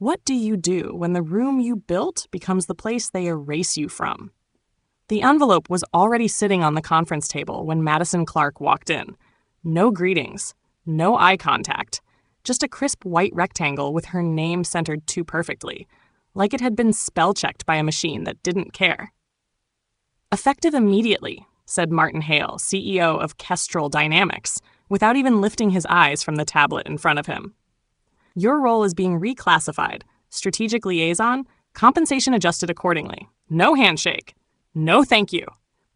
What do you do when the room you built becomes the place they erase you from? The envelope was already sitting on the conference table when Madison Clark walked in. No greetings, no eye contact, just a crisp white rectangle with her name centered too perfectly, like it had been spell-checked by a machine that didn't care. "Effective immediately," said Martin Hale, CEO of Kestrel Dynamics, without even lifting his eyes from the tablet in front of him. "Your role is being reclassified. Strategic liaison, compensation adjusted accordingly. No handshake. No thank you."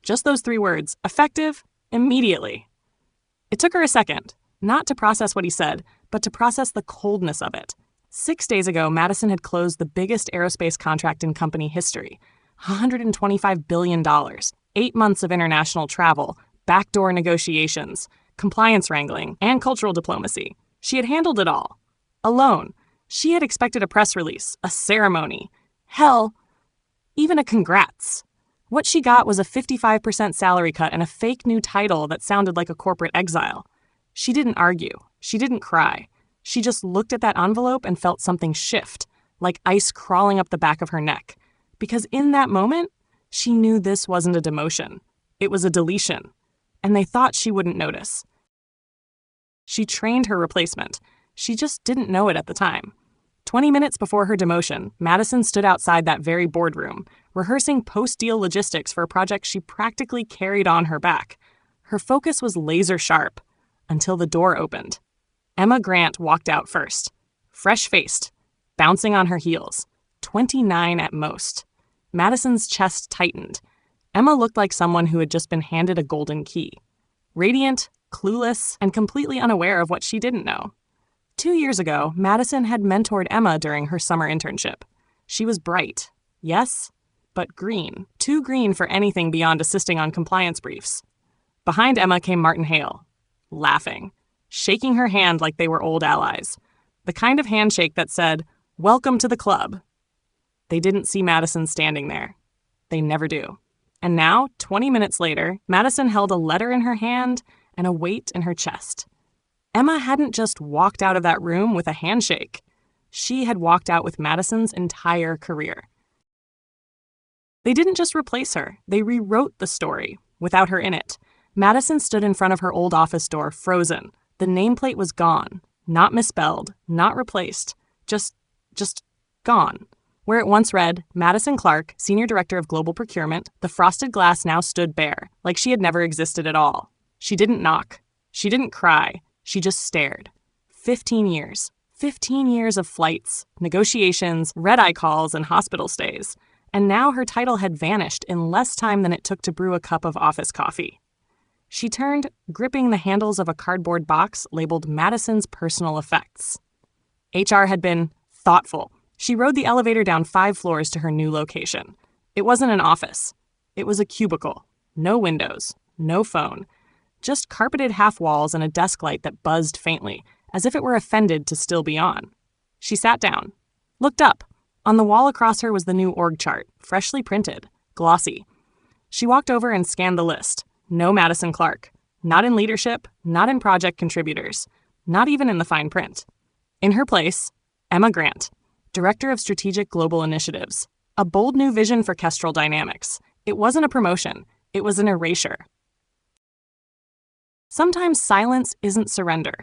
Just those 3 words, effective immediately. It took her a second, not to process what he said, but to process the coldness of it. 6 days ago, Madison had closed the biggest aerospace contract in company history, $125 billion, 8 months of international travel, backdoor negotiations, compliance wrangling, and cultural diplomacy. She had handled it all. Alone. She had expected a press release, a ceremony. Hell, even a congrats. What she got was a 55% salary cut and a fake new title that sounded like a corporate exile. She didn't argue. She didn't cry. She just looked at that envelope and felt something shift, like ice crawling up the back of her neck. Because in that moment, she knew this wasn't a demotion. It was a deletion. And they thought she wouldn't notice. She trained her replacement. She just didn't know it at the time. 20 minutes before her demotion, Madison stood outside that very boardroom, rehearsing post-deal logistics for a project she practically carried on her back. Her focus was laser sharp, until the door opened. Emma Grant walked out first, fresh-faced, bouncing on her heels, 29 at most. Madison's chest tightened. Emma looked like someone who had just been handed a golden key. Radiant, clueless, and completely unaware of what she didn't know. 2 years ago, Madison had mentored Emma during her summer internship. She was bright, yes, but green. Too green for anything beyond assisting on compliance briefs. Behind Emma came Martin Hale, laughing, shaking her hand like they were old allies. The kind of handshake that said, "Welcome to the club." They didn't see Madison standing there. They never do. And now, 20 minutes later, Madison held a letter in her hand and a weight in her chest. Emma hadn't just walked out of that room with a handshake. She had walked out with Madison's entire career. They didn't just replace her. They rewrote the story, without her in it. Madison stood in front of her old office door, frozen. The nameplate was gone. Not misspelled, not replaced. Just gone. Where it once read, Madison Clark, Senior Director of Global Procurement, the frosted glass now stood bare, like she had never existed at all. She didn't knock. She didn't cry. She just stared. 15 years. 15 years of flights, negotiations, red-eye calls, and hospital stays. And now her title had vanished in less time than it took to brew a cup of office coffee. She turned, gripping the handles of a cardboard box labeled Madison's Personal Effects. HR had been thoughtful. She rode the elevator down 5 floors to her new location. It wasn't an office. It was a cubicle. No windows. No phone. Just carpeted half walls and a desk light that buzzed faintly, as if it were offended to still be on. She sat down, looked up. On the wall across her was the new org chart, freshly printed, glossy. She walked over and scanned the list. No Madison Clark. Not in leadership, not in project contributors, not even in the fine print. In her place, Emma Grant, Director of Strategic Global Initiatives. A bold new vision for Kestrel Dynamics. It wasn't a promotion. It was an erasure. Sometimes silence isn't surrender.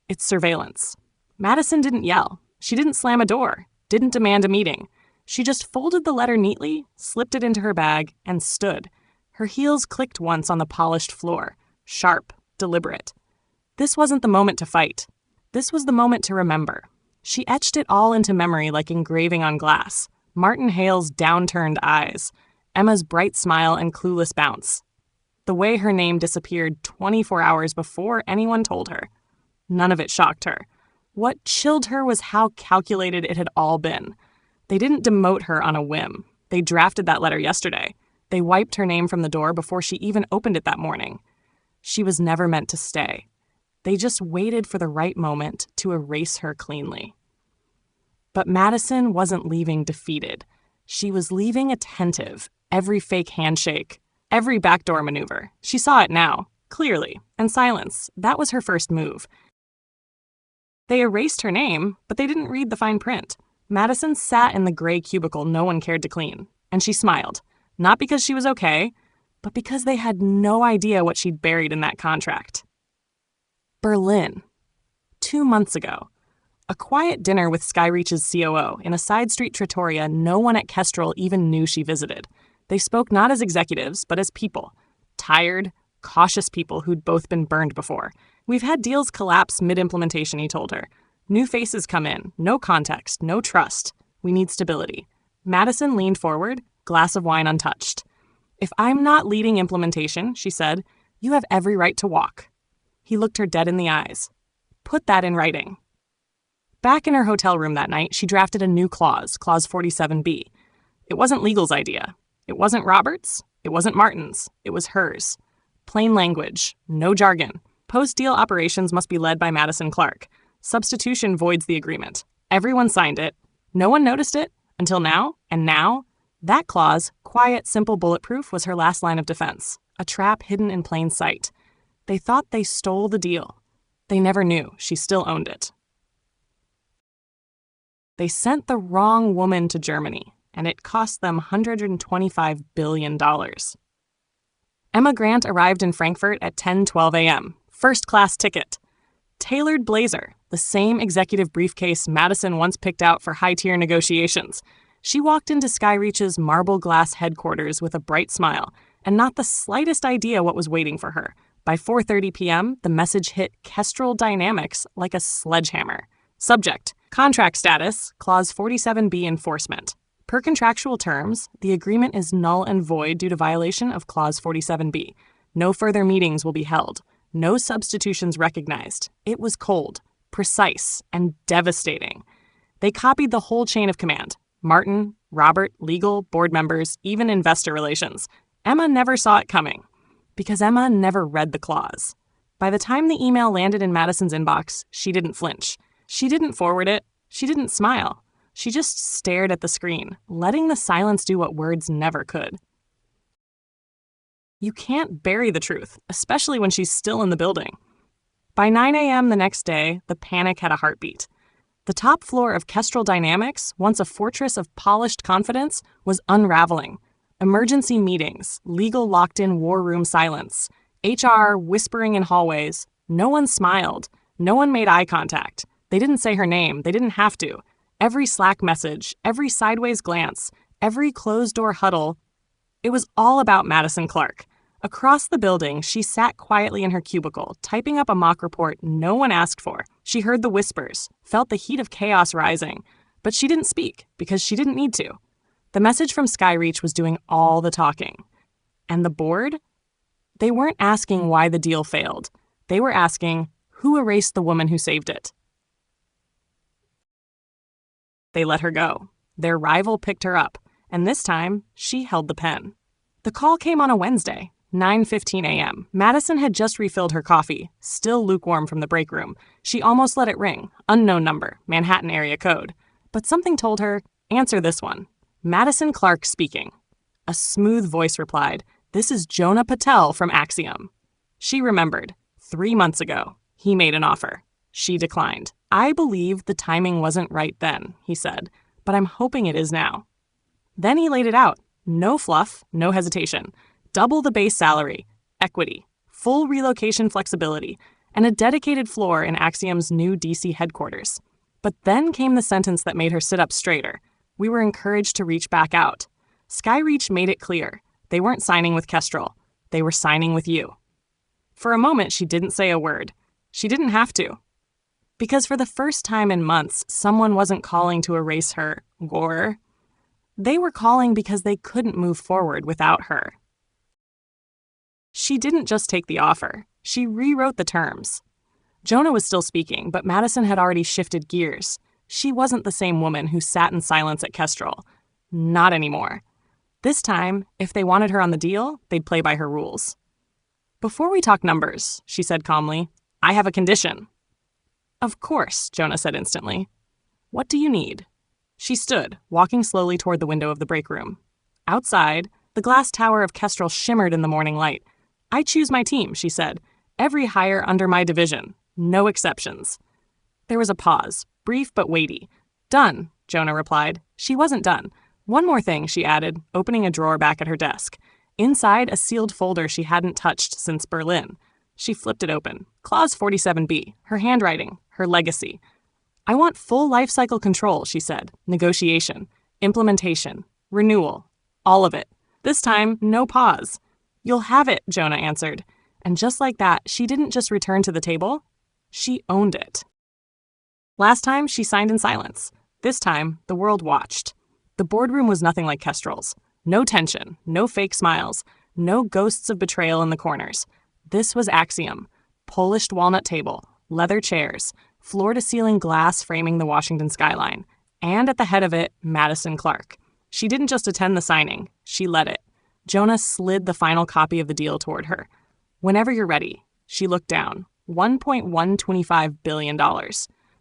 It's surveillance. Madison didn't yell. She didn't slam a door. Didn't demand a meeting. She just folded the letter neatly, slipped it into her bag, and stood. Her heels clicked once on the polished floor. Sharp, deliberate. This wasn't the moment to fight. This was the moment to remember. She etched it all into memory like engraving on glass. Martin Hale's downturned eyes. Emma's bright smile and clueless bounce. The way her name disappeared 24 hours before anyone told her. None of it shocked her. What chilled her was how calculated it had all been. They didn't demote her on a whim. They drafted that letter yesterday. They wiped her name from the door before she even opened it that morning. She was never meant to stay. They just waited for the right moment to erase her cleanly. But Madison wasn't leaving defeated. She was leaving attentive. Every fake handshake, every backdoor maneuver. She saw it now, clearly, and silence. That was her first move. They erased her name, but they didn't read the fine print. Madison sat in the gray cubicle no one cared to clean, and she smiled, not because she was okay, but because they had no idea what she'd buried in that contract. Berlin. 2 months ago. A quiet dinner with Skyreach's COO in a side street trattoria no one at Kestrel even knew she visited. They spoke not as executives, but as people. Tired, cautious people who'd both been burned before. We've had deals collapse mid-implementation, he told her. New faces come in, no context, no trust. We need stability. Madison leaned forward, glass of wine untouched. If I'm not leading implementation, she said, you have every right to walk. He looked her dead in the eyes. Put that in writing. Back in her hotel room that night, she drafted a new clause, Clause 47B. It wasn't legal's idea. It wasn't Robert's. It wasn't Martin's. It was hers. Plain language, no jargon. Post-deal operations must be led by Madison Clark. Substitution voids the agreement. Everyone signed it. No one noticed it until now, and now, that clause, quiet, simple, bulletproof, was her last line of defense. A trap hidden in plain sight. They thought they stole the deal. They never knew she still owned it. They sent the wrong woman to Germany, and it cost them $125 billion. Emma Grant arrived in Frankfurt at 10:12 a.m., first-class ticket. Tailored blazer, the same executive briefcase Madison once picked out for high-tier negotiations. She walked into Skyreach's marble glass headquarters with a bright smile, and not the slightest idea what was waiting for her. By 4:30 p.m., the message hit Kestrel Dynamics like a sledgehammer. Subject: contract status, Clause 47B enforcement. Per contractual terms, the agreement is null and void due to violation of Clause 47B. No further meetings will be held. No substitutions recognized. It was cold, precise, and devastating. They copied the whole chain of command. Martin, Robert, legal, board members, even investor relations. Emma never saw it coming, because Emma never read the clause. By the time the email landed in Madison's inbox, she didn't flinch. She didn't forward it. She didn't smile. She just stared at the screen, letting the silence do what words never could. You can't bury the truth, especially when she's still in the building. By 9 a.m. the next day, the panic had a heartbeat. The top floor of Kestrel Dynamics, once a fortress of polished confidence, was unraveling. Emergency meetings, legal locked-in war room silence, HR whispering in hallways. No one smiled. No one made eye contact. They didn't say her name. They didn't have to. Every Slack message, every sideways glance, every closed-door huddle, it was all about Madison Clark. Across the building, she sat quietly in her cubicle, typing up a mock report no one asked for. She heard the whispers, felt the heat of chaos rising, but she didn't speak because she didn't need to. The message from Skyreach was doing all the talking. And the board? They weren't asking why the deal failed. They were asking, who erased the woman who saved it? They let her go. Their rival picked her up, and this time, she held the pen. The call came on a Wednesday, 9:15 a.m. Madison had just refilled her coffee, still lukewarm from the break room. She almost let it ring. Unknown number, Manhattan area code. But something told her, answer this one. Madison Clark speaking. A smooth voice replied, this is Jonah Patel from Axiom. She remembered. 3 months ago, he made an offer. She declined. I believe the timing wasn't right then, he said, but I'm hoping it is now. Then he laid it out. No fluff, no hesitation. Double the base salary, equity, full relocation flexibility, and a dedicated floor in Axiom's new DC headquarters. But then came the sentence that made her sit up straighter. We were encouraged to reach back out. Skyreach made it clear. They weren't signing with Kestrel. They were signing with you. For a moment, she didn't say a word. She didn't have to. Because for the first time in months, someone wasn't calling to erase her war. They were calling because they couldn't move forward without her. She didn't just take the offer. She rewrote the terms. Jonah was still speaking, but Madison had already shifted gears. She wasn't the same woman who sat in silence at Kestrel. Not anymore. This time, if they wanted her on the deal, they'd play by her rules. Before we talk numbers, she said calmly, I have a condition. Of course, Jonah said instantly. What do you need? She stood, walking slowly toward the window of the break room. Outside, the glass tower of Kestrel shimmered in the morning light. I choose my team, she said. Every hire under my division. No exceptions. There was a pause, brief but weighty. Done, Jonah replied. She wasn't done. One more thing, she added, opening a drawer back at her desk. Inside, a sealed folder she hadn't touched since Berlin. She flipped it open. Clause 47B, her handwriting, her legacy. I want full life cycle control, she said. Negotiation, implementation, renewal, all of it. This time, no pause. You'll have it, Jonah answered. And just like that, she didn't just return to the table. She owned it. Last time, she signed in silence. This time, the world watched. The boardroom was nothing like Kestrel's. No tension, no fake smiles, no ghosts of betrayal in the corners. This was Axiom. Polished walnut table, leather chairs, floor-to-ceiling glass framing the Washington skyline. And at the head of it, Madison Clark. She didn't just attend the signing, she led it. Jonah slid the final copy of the deal toward her. Whenever you're ready, she looked down. $1.125 billion.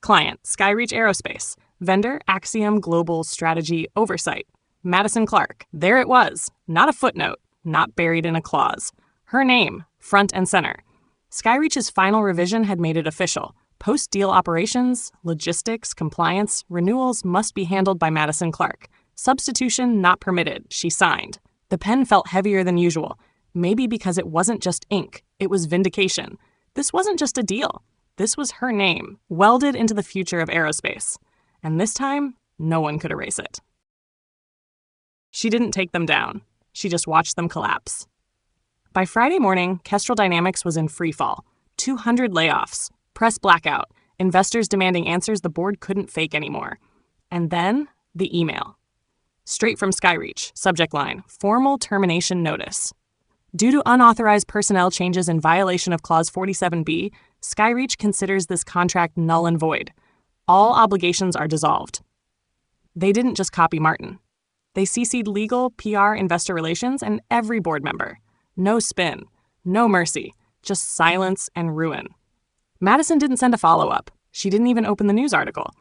Client, Skyreach Aerospace. Vendor, Axiom Global Strategy Oversight. Madison Clark. There it was. Not a footnote, not buried in a clause. Her name, front and center. Skyreach's final revision had made it official. Post-deal operations, logistics, compliance, renewals must be handled by Madison Clark. Substitution not permitted, she signed. The pen felt heavier than usual, maybe because it wasn't just ink, it was vindication. This wasn't just a deal. This was her name, welded into the future of aerospace. And this time, no one could erase it. She didn't take them down. She just watched them collapse. By Friday morning, Kestrel Dynamics was in freefall. 200 layoffs, press blackout, investors demanding answers the board couldn't fake anymore. And then, the email. Straight from Skyreach, subject line, formal termination notice. Due to unauthorized personnel changes in violation of Clause 47B, Skyreach considers this contract null and void. All obligations are dissolved. They didn't just copy Martin. They CC'd legal, PR, investor relations, and every board member. No spin, no mercy, just silence and ruin. Madison didn't send a follow-up. She didn't even open the news article.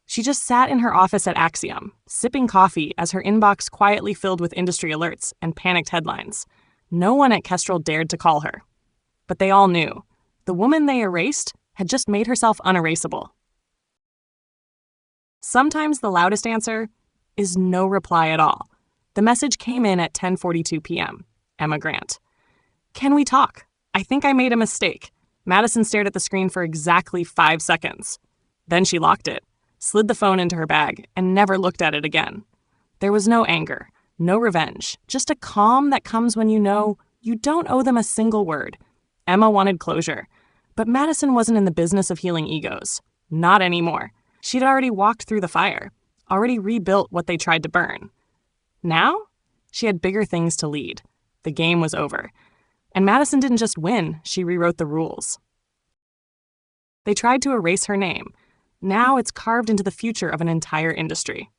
She just sat in her office at Axiom, sipping coffee as her inbox quietly filled with industry alerts and panicked headlines. No one at Kestrel dared to call her. But they all knew. The woman they erased had just made herself unerasable. Sometimes the loudest answer is no reply at all. The message came in at 10:42 p.m. Emma Grant. Can we talk? I think I made a mistake. Madison stared at the screen for exactly 5 seconds. Then she locked it, slid the phone into her bag, and never looked at it again. There was no anger, no revenge, just a calm that comes when you know you don't owe them a single word. Emma wanted closure, but Madison wasn't in the business of healing egos. Not anymore. She'd already walked through the fire, already rebuilt what they tried to burn. Now, she had bigger things to lead. The game was over. And Madison didn't just win, she rewrote the rules. They tried to erase her name. Now it's carved into the future of an entire industry.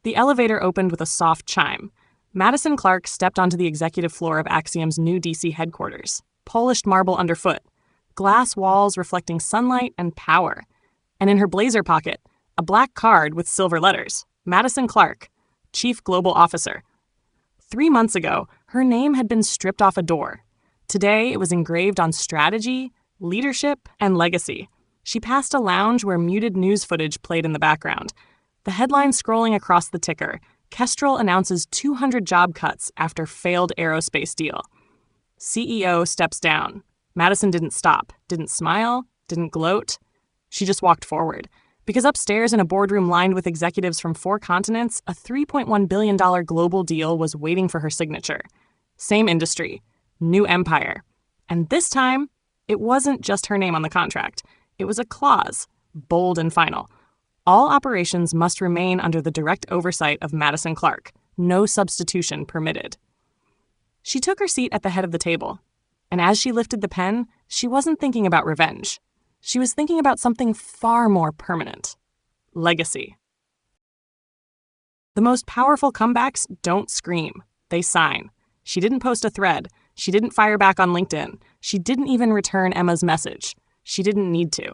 The elevator opened with a soft chime. Madison Clark stepped onto the executive floor of Axiom's new DC headquarters. Polished marble underfoot, glass walls reflecting sunlight and power. And in her blazer pocket, a black card with silver letters. Madison Clark, Chief Global Officer. 3 months ago, her name had been stripped off a door. Today, it was engraved on strategy, leadership, and legacy. She passed a lounge where muted news footage played in the background. The headline scrolling across the ticker, Kestrel announces 200 job cuts after failed aerospace deal. CEO steps down. Madison didn't stop, didn't smile, didn't gloat. She just walked forward. Because upstairs in a boardroom lined with executives from 4 continents, a $3.1 billion global deal was waiting for her signature. Same industry, new empire. And this time, it wasn't just her name on the contract. It was a clause, bold and final. All operations must remain under the direct oversight of Madison Clark. No substitution permitted. She took her seat at the head of the table. And as she lifted the pen, she wasn't thinking about revenge. She was thinking about something far more permanent. Legacy. The most powerful comebacks don't scream. They sign. She didn't post a thread. She didn't fire back on LinkedIn. She didn't even return Emma's message. She didn't need to.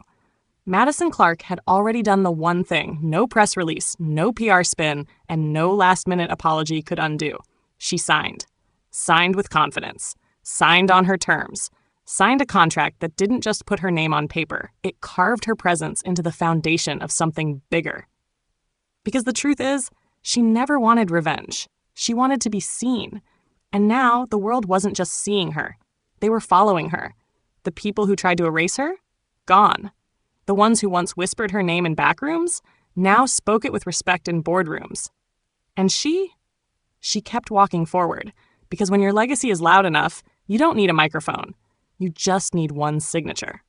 Madison Clark had already done the one thing no press release, no PR spin, and no last-minute apology could undo. She signed. Signed with confidence. Signed on her terms. Signed a contract that didn't just put her name on paper. It carved her presence into the foundation of something bigger. Because the truth is, she never wanted revenge. She wanted to be seen. And now the world wasn't just seeing her. They were following her. The people who tried to erase her? Gone. The ones who once whispered her name in back rooms now spoke it with respect in boardrooms. And she kept walking forward, because when your legacy is loud enough, you don't need a microphone. You just need one signature.